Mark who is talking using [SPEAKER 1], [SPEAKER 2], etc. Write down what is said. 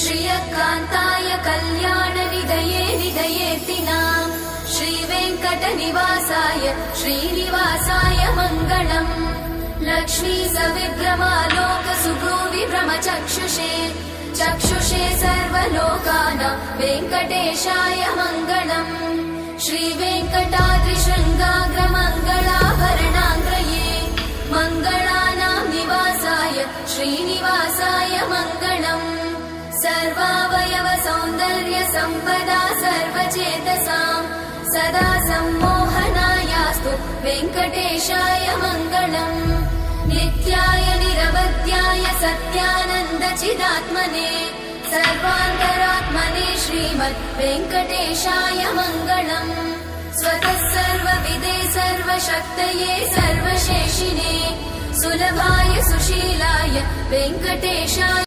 [SPEAKER 1] श्रियकान्ताय कल्याणनिधये निधयेतिनाम् श्रीवेङ्कटनिवासाय श्रीनिवासाय मङ्गलम्। लक्ष्मी सविभ्रमालोकसुभ्रूविभ्रमचक्षुषे चक्षुषे सर्वलोकानां वेङ्कटेशाय मङ्गलम्। श्रीवेङ्कटाद्रिशृङ्गाग्रमङ्गलाभरणाङ्ग्रये मङ्गलानां निवासाय श्रीनिवासाय मङ्गलम्। सर्वावयव सौन्दर्य सम्पदा सर्वचेतसां सदा सम्मोहनायास्तु वेङ्कटेशाय मङ्गलम्। नित्याय निरवध्याय सत्यानन्द चिदात्मने सर्वान्तरात्मने श्रीमद् वेङ्कटेशाय मङ्गलम्। स्वतः सर्वविदे सर्वशक्तये सर्वशेषिने सुलभाय सुशीलाय वेङ्कटेशाय